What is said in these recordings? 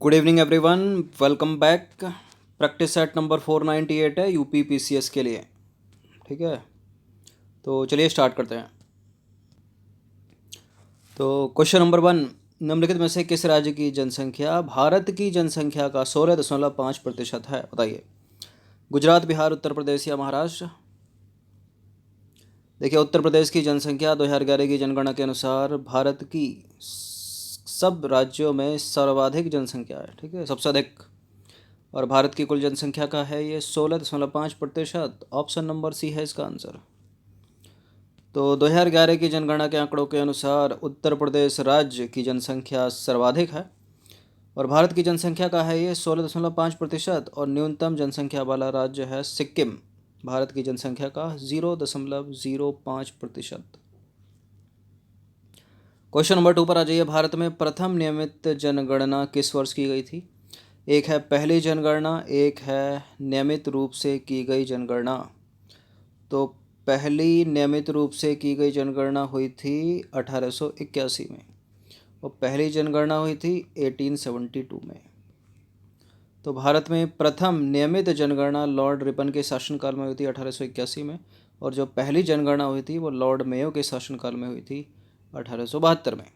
Good evening everyone, welcome back. Practice set number 498 है UP PCS के लिए। ठीक है, तो चलिए स्टार्ट करते हैं। तो क्वेश्चन नंबर 1, निम्नलिखित में से किस राज्य की जनसंख्या भारत की जनसंख्या का 16.5% है? बताइए। गुजरात, बिहार, उत्तर प्रदेश या महाराष्ट्र? देखिए, उत्तर प्रदेश की जनसंख्या 2011 की जनगणना के अनुसार भारत की सब राज्यों में सर्वाधिक जनसंख्या है। ठीक है, सबसे अधिक। और भारत की कुल जनसंख्या का है ये 16.5%। ऑप्शन नंबर सी है इसका आंसर। तो 2011 की जनगणना के आंकड़ों के अनुसार उत्तर प्रदेश राज्य की जनसंख्या सर्वाधिक है और भारत की जनसंख्या का है ये 16.5%। और न्यूनतम जनसंख्या वाला राज्य है सिक्किम, भारत की जनसंख्या का 0.05%। क्वेश्चन नंबर 2 पर आ जाइए। भारत में प्रथम नियमित जनगणना किस वर्ष की गई थी? एक है पहली जनगणना, एक है नियमित रूप से की गई जनगणना। तो पहली नियमित रूप से की गई जनगणना हुई थी 1881 में और पहली जनगणना हुई थी 1872 में। तो भारत में प्रथम नियमित जनगणना लॉर्ड रिपन के शासनकाल में हुई थी 1881 में, और जो पहली जनगणना हुई थी वो लॉर्ड मेयो के शासनकाल में हुई थी 1872 में।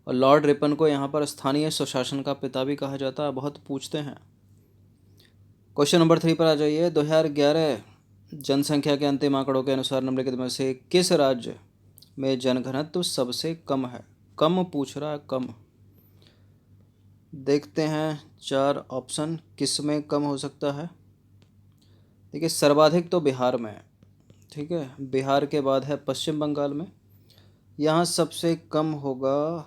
और लॉर्ड रिपन को यहाँ पर स्थानीय स्वशासन का पिता भी कहा जाता है, बहुत पूछते हैं। क्वेश्चन नंबर 3 पर आ जाइए। 2011 जनसंख्या के अंतिम आंकड़ों के अनुसार निम्नलिखित में से किस राज्य में जनघनत्व सबसे कम है? कम पूछ रहा है, कम। देखते हैं 4 ऑप्शन किस में कम हो सकता है। देखिए, सर्वाधिक तो बिहार में है। ठीक है, बिहार के बाद है पश्चिम बंगाल में। यहाँ सबसे कम होगा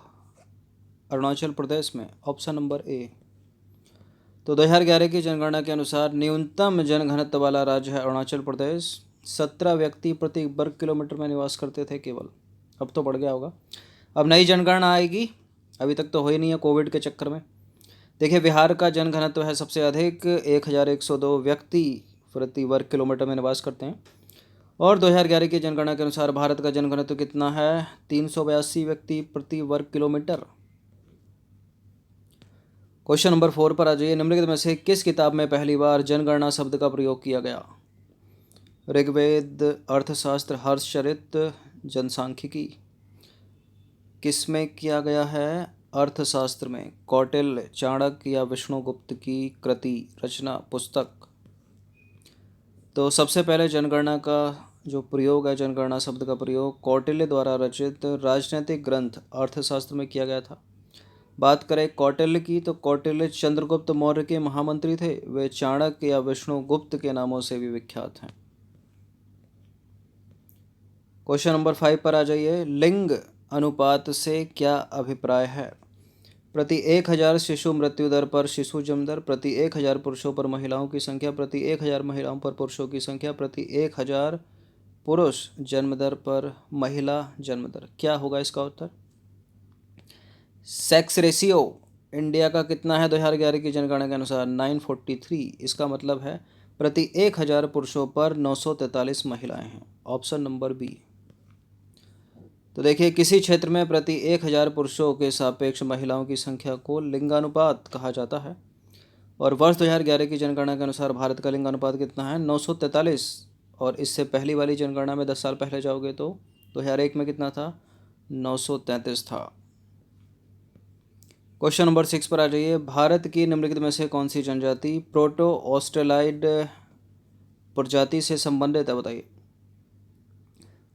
अरुणाचल प्रदेश में, ऑप्शन नंबर ए। तो 2011 की जनगणना के अनुसार न्यूनतम जनघनत्व वाला राज्य है अरुणाचल प्रदेश। 17 व्यक्ति प्रति वर्ग किलोमीटर में निवास करते थे केवल। अब तो बढ़ गया होगा। अब नई जनगणना आएगी, अभी तक तो हो ही नहीं है कोविड के चक्कर में। देखिए, बिहार का जनघनत्व है सबसे अधिक, 1102 व्यक्ति प्रति वर्ग किलोमीटर में निवास करते हैं। और 2011 की जनगणना के अनुसार भारत का जनघनत्व कितना है? 382 व्यक्ति प्रति वर्ग किलोमीटर। क्वेश्चन नंबर 4 पर आ जाइए। निम्नलिखित में से किस किताब में पहली बार जनगणना शब्द का प्रयोग किया गया? ऋग्वेद, अर्थशास्त्र, हर्षचरित, जनसांख्यिकी? किस में किया गया है? अर्थशास्त्र में। कौटिल्य, चाणक्य या विष्णुगुप्त की कृति, रचना, पुस्तक? तो सबसे पहले जनगणना का जो प्रयोग है, जनगणना शब्द का प्रयोग कौटिल्य द्वारा रचित राजनीतिक ग्रंथ अर्थशास्त्र में किया गया था। बात करें कौटिल्य की, तो कौटिल्य चंद्रगुप्त मौर्य के महामंत्री थे। वे चाणक्य या विष्णुगुप्त के नामों से भी विख्यात हैं। क्वेश्चन नंबर 5 पर आ जाइए। लिंग अनुपात से क्या अभिप्राय है? प्रति 1000 शिशु मृत्यु दर पर शिशु जन्म दर, प्रति 1000 पुरुषों पर महिलाओं की संख्या, प्रति 1000 महिलाओं पर पुरुषों की संख्या, प्रति 1000 पुरुष जन्म दर पर महिला जन्म दर। क्या होगा इसका उत्तर? सेक्स रेशियो इंडिया का कितना है 2011 की जनगणना के अनुसार? 943। इसका मतलब है प्रति 1000 पुरुषों पर 943 महिलाएं हैं, ऑप्शन नंबर बी। तो देखिए, किसी क्षेत्र में प्रति 1000 पुरुषों के सापेक्ष महिलाओं की संख्या को लिंगानुपात कहा जाता है। और वर्ष 2011 की जनगणना के अनुसार भारत का लिंगानुपात कितना है? 943। और इससे पहली वाली जनगणना में 10 साल पहले जाओगे तो 2001 में कितना था? 933 था। क्वेश्चन नंबर 6 पर आ जाइए। भारत की निम्नलिखित में से कौन सी जनजाति प्रोटो ऑस्ट्रेलाइड प्रजाति से संबंधित है? बताइए,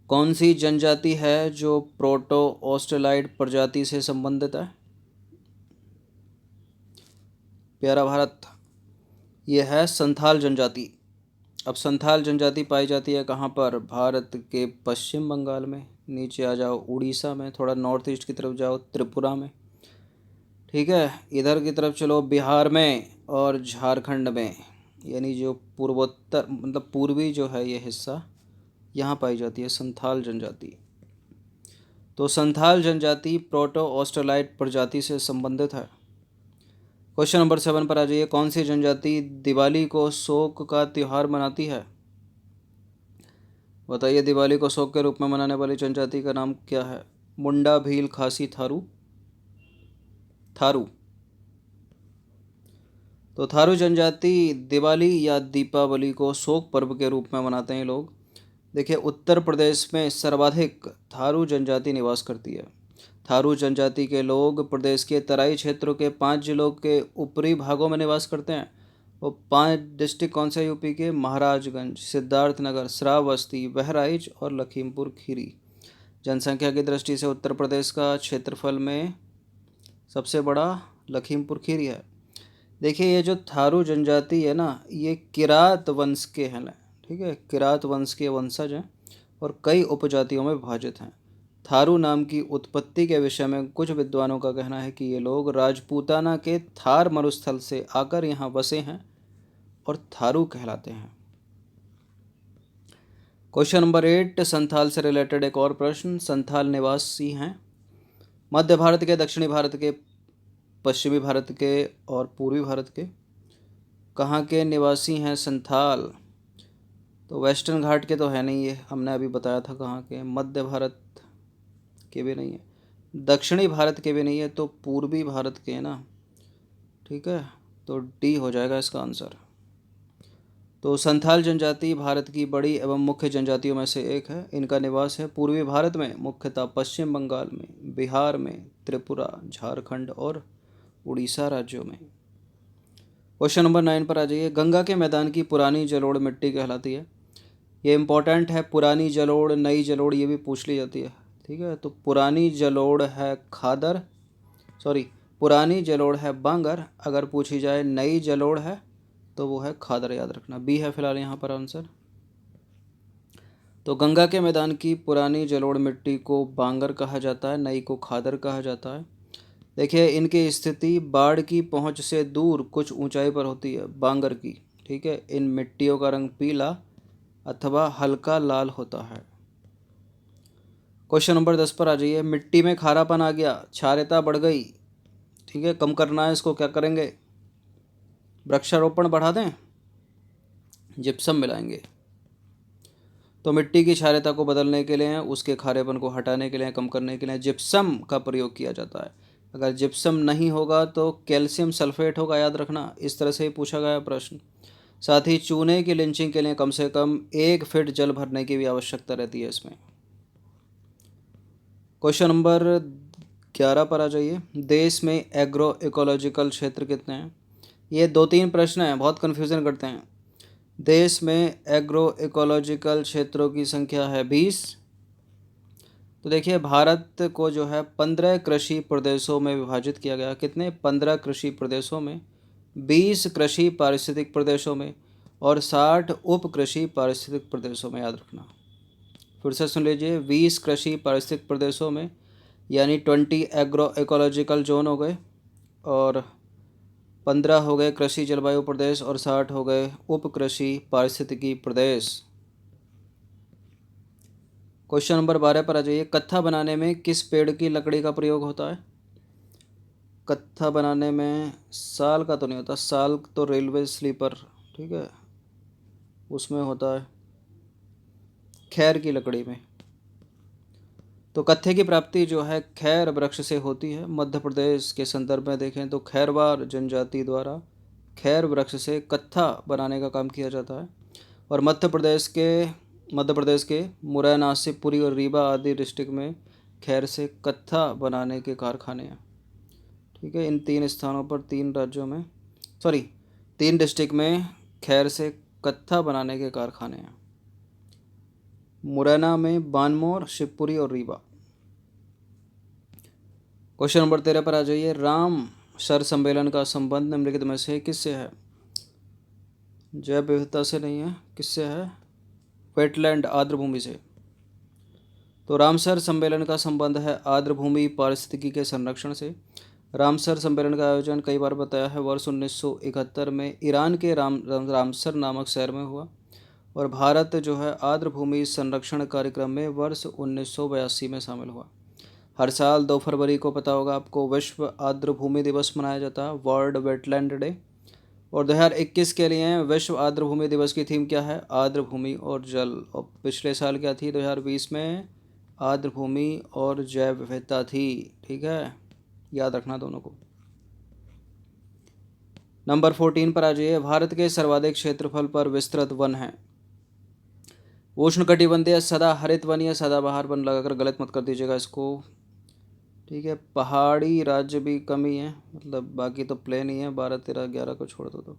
कौन सी जनजाति है जो प्रोटो ऑस्ट्रेलाइड प्रजाति से संबंधित है? प्यारा भारत, यह है संथाल जनजाति। अब संथाल जनजाति पाई जाती है कहाँ पर? भारत के पश्चिम बंगाल में, नीचे आ जाओ उड़ीसा में, थोड़ा नॉर्थ ईस्ट की तरफ जाओ त्रिपुरा में। ठीक है, इधर की तरफ चलो बिहार में और झारखंड में, यानी जो पूर्वोत्तर मतलब पूर्वी जो है ये हिस्सा, यहाँ पाई जाती है संथाल जनजाति। तो संथाल जनजाति प्रोटो ऑस्ट्रेलाइड प्रजाति से संबंधित है। क्वेश्चन नंबर 7 पर आ जाइए। कौन सी जनजाति दिवाली को शोक का त्यौहार मनाती है? बताइए, दिवाली को शोक के रूप में मनाने वाली जनजाति का नाम क्या है? मुंडा, भील, खासी, थारू? थारू। तो थारू जनजाति दिवाली या दीपावली को शोक पर्व के रूप में मनाते हैं लोग। देखिए, उत्तर प्रदेश में सर्वाधिक थारू जनजाति निवास करती है। थारू जनजाति के लोग प्रदेश के तराई क्षेत्रों के 5 जिलों के ऊपरी भागों में निवास करते हैं। वो 5 डिस्ट्रिक्ट कौन से यूपी के? महाराजगंज, सिद्धार्थनगर, श्रावस्ती, बहराइच और लखीमपुर खीरी। जनसंख्या की दृष्टि से उत्तर प्रदेश का क्षेत्रफल में सबसे बड़ा लखीमपुर खीरी है। देखिए, ये जो थारू जनजाति है ना, ये किरात वंश के हैं। ठीक है, किरात वंश के वंशज हैं और कई उपजातियों में विभाजित हैं। थारू नाम की उत्पत्ति के विषय में कुछ विद्वानों का कहना है कि ये लोग राजपूताना के थार मरुस्थल से आकर यहाँ बसे हैं और थारू कहलाते हैं। क्वेश्चन नंबर 8, संथाल से रिलेटेड एक और प्रश्न। संथाल निवासी हैं मध्य भारत के, दक्षिणी भारत के, पश्चिमी भारत के और पूर्वी भारत के। कहाँ के निवासी हैं संथाल? तो वेस्टर्न घाट के तो है नहीं, ये हमने अभी बताया था। कहाँ के? मध्य भारत के भी नहीं है, दक्षिणी भारत के भी नहीं है, तो पूर्वी भारत के हैं ना। ठीक है, तो डी हो जाएगा इसका आंसर। तो संथाल जनजाति भारत की बड़ी एवं मुख्य जनजातियों में से एक है। इनका निवास है पूर्वी भारत में, मुख्यतः पश्चिम बंगाल में, बिहार में, त्रिपुरा, झारखंड और उड़ीसा राज्यों में। क्वेश्चन नंबर 9 पर आ जाइए। गंगा के मैदान की पुरानी जलोढ़ मिट्टी कहलाती है। ये इंपॉर्टेंट है, पुरानी जलोढ़, नई जलोढ़, ये भी पूछ ली जाती है। ठीक है, तो पुरानी जलोढ़ है खादर, सॉरी, पुरानी जलोढ़ है बांगर। अगर पूछी जाए नई जलोढ़ है तो वो है खादर, याद रखना। बी है फिलहाल यहाँ पर आंसर। तो गंगा के मैदान की पुरानी जलोढ़ मिट्टी को बांगर कहा जाता है, नई को खादर कहा जाता है। देखिए, इनकी स्थिति बाढ़ की पहुंच से दूर कुछ ऊंचाई पर होती है, बांगर की। ठीक है, इन मिट्टियों का रंग पीला अथवा हल्का लाल होता है। क्वेश्चन नंबर 10 पर आ जाइए। मिट्टी में खारापन आ गया, क्षारता बढ़ गई। ठीक है, कम करना है इसको, क्या करेंगे? वृक्षारोपण बढ़ा दें, जिप्सम मिलाएंगे। तो मिट्टी की क्षारता को बदलने के लिए, उसके खारेपन को हटाने के लिए, कम करने के लिए जिप्सम का प्रयोग किया जाता है। अगर जिप्सम नहीं होगा तो कैल्शियम सल्फेट होगा, याद रखना। इस तरह से ही पूछा गया प्रश्न। साथ ही चूने की लिंचिंग के लिए कम से कम 1 फीट जल भरने की भी आवश्यकता रहती है इसमें। क्वेश्चन नंबर 11 पर आ जाइए। देश में एग्रो इकोलॉजिकल क्षेत्र कितने हैं? ये 2-3 प्रश्न हैं, बहुत कन्फ्यूज़न करते हैं। देश में एग्रो इकोलॉजिकल क्षेत्रों की संख्या है 20। तो देखिए, भारत को जो है 15 कृषि प्रदेशों में विभाजित किया गया। कितने? 15 कृषि प्रदेशों में, 20 कृषि पारिस्थितिक प्रदेशों में और 60 उप कृषि पारिस्थितिक प्रदेशों में, याद रखना। फिर से सुन लीजिए, 20 कृषि पारिस्थितिक प्रदेशों में यानी 20 एग्रो इकोलॉजिकल जोन हो गए, और 15 हो गए कृषि जलवायु प्रदेश, और 60 हो गए उप कृषि पारिस्थितिकी प्रदेश। क्वेश्चन नंबर 12 पर आ जाइए। कत्था बनाने में किस पेड़ की लकड़ी का प्रयोग होता है? कत्था बनाने में साल का तो नहीं होता, साल तो रेलवे स्लीपर, ठीक है, उसमें होता है। खैर की लकड़ी में। तो कत्थे की प्राप्ति जो है खैर वृक्ष से होती है। मध्य प्रदेश के संदर्भ में देखें तो खैरवार जनजाति द्वारा खैर वृक्ष से कत्था बनाने का काम किया जाता है। और मध्य प्रदेश के मुरैना, शिवपुरी और रीवा आदि डिस्ट्रिक्ट में खैर से कत्था बनाने के कारखाने हैं। ठीक है, इन 3 स्थानों पर, 3 राज्यों में, सॉरी 3 डिस्ट्रिक्ट में खैर से कत्था बनाने के कारखाने हैं। मुरैना में बानमोर, शिवपुरी और रीवा। क्वेश्चन नंबर 13 पर आ जाइए। राम सर सम्मेलन का संबंध निम्नलिखित में से किससे है? जैव विविधता से नहीं है, किससे है? वेटलैंड, आर्द्रभूमि से। तो रामसर सम्मेलन का संबंध है आर्द्रभूमि पारिस्थितिकी के संरक्षण से। रामसर सम्मेलन का आयोजन कई बार बताया है वर्ष 1971 में ईरान के रामसर नामक शहर में हुआ, और भारत जो है आर्द्रभूमि संरक्षण कार्यक्रम में वर्ष 1982 में शामिल हुआ। हर साल 2 फरवरी को, पता होगा आपको, विश्व आर्द्रभूमि दिवस मनाया जाता है, वर्ल्ड वेटलैंड डे। और 2021 के लिए विश्व आर्द्रभूमि दिवस की थीम क्या है? आर्द्रभूमि और जल। और पिछले साल क्या थी? 2020 में आर्द्रभूमि और जैव विविधता थी। ठीक है, याद रखना दोनों को। नंबर 14 पर आ जाइए। भारत के सर्वाधिक क्षेत्रफल पर विस्तृत वन है। उष्णकटिबंधीय सदा हरित वन या सदाबहार वन लगाकर गलत मत कर दीजिएगा इसको। ठीक है, पहाड़ी राज्य भी कम ही है, मतलब बाकी तो प्लेन ही है, 12 13 11 को छोड़ दो तो।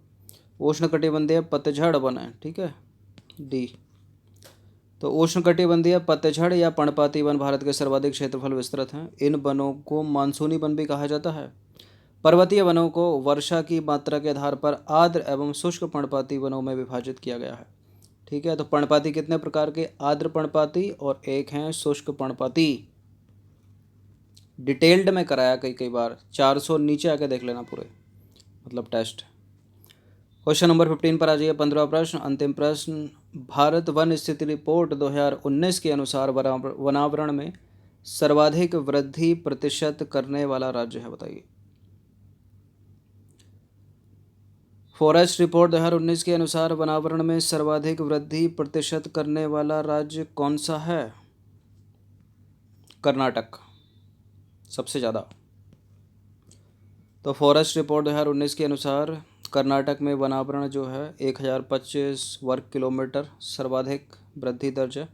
उष्णकटिबंधीय पतझड़ वन है, ठीक है, डी। तो उष्णकटिबंधीय पतझड़ या पर्णपाती वन भारत के सर्वाधिक क्षेत्रफल विस्तृत हैं। इन वनों को मानसूनी वन भी कहा जाता है। पर्वतीय वनों को वर्षा की मात्रा के आधार पर आर्द्र एवं शुष्क पर्णपाती वनों में विभाजित किया गया है। ठीक है, तो पर्णपाती कितने प्रकार के? आर्द्र पर्णपाती और एक हैं शुष्क पर्णपाती। डिटेल्ड में कराया कई बार, 400 नीचे आके देख लेना पूरे, मतलब टेस्ट। क्वेश्चन नंबर 15 पर आ जाइए। 15वां प्रश्न, अंतिम प्रश्न। भारत वन स्थिति रिपोर्ट 2019 के अनुसार वनावरण में सर्वाधिक वृद्धि प्रतिशत करने वाला राज्य है, बताइए। फॉरेस्ट रिपोर्ट 2019 के अनुसार वनावरण में सर्वाधिक वृद्धि प्रतिशत करने वाला राज्य कौन सा है? कर्नाटक, सबसे ज़्यादा। तो फॉरेस्ट रिपोर्ट 2019 के अनुसार कर्नाटक में वनावरण जो है 1025 वर्ग किलोमीटर सर्वाधिक वृद्धि दर्ज है।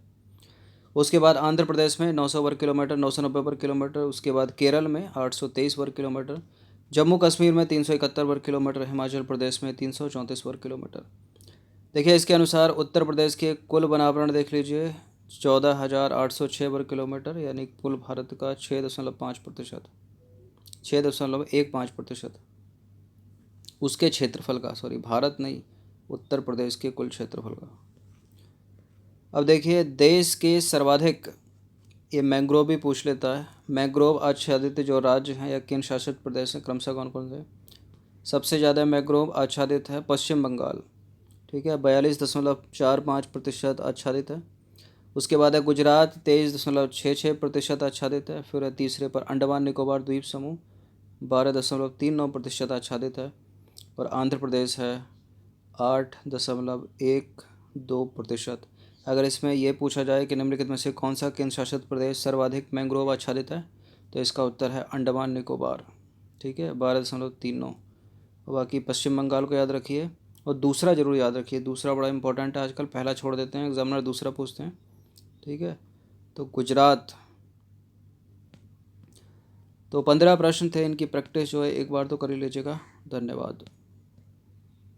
उसके बाद आंध्र प्रदेश में 900 वर्ग किलोमीटर, 990 वर्ग किलोमीटर। उसके बाद केरल में 823 वर्ग किलोमीटर। जम्मू कश्मीर में 371 वर्ग किलोमीटर। हिमाचल प्रदेश में 334 वर्ग किलोमीटर। देखिए इसके अनुसार उत्तर प्रदेश के कुल वनावरण देख लीजिए, 14,806 वर्ग किलोमीटर, यानी कुल भारत का 6.5%, 6.15% उसके क्षेत्रफल का, सॉरी भारत नहीं, उत्तर प्रदेश के कुल क्षेत्रफल का। अब देखिए देश के सर्वाधिक, ये मैंग्रोव भी पूछ लेता है, मैंग्रोव आच्छादित जो राज्य हैं या केंद्र शासित प्रदेश हैं क्रमशः कौन कौन से? सबसे ज़्यादा मैंग्रोव आच्छादित है पश्चिम बंगाल, ठीक है, 42.45% आच्छादित है। उसके बाद है गुजरात, 23.66% आच्छादित है। फिर है तीसरे पर अंडमान निकोबार द्वीप समूह, 12.39% आच्छादित है। और आंध्र प्रदेश है 8.12%। अगर इसमें यह पूछा जाए कि निम्नलिखित में से कौन सा केंद्र शासित प्रदेश सर्वाधिक मैंग्रोव आच्छादित है, तो इसका उत्तर है अंडमान निकोबार, ठीक है, 12.39। बाकी पश्चिम बंगाल को याद रखिए, और दूसरा जरूर याद रखिए, दूसरा बड़ा इंपॉर्टेंट है आजकल, पहला छोड़ देते हैं, एग्जामिनर दूसरा पूछते हैं, ठीक है। तो गुजरात। तो 15 प्रश्न थे, इनकी प्रैक्टिस जो है एक बार तो कर ही लीजिएगा। धन्यवाद।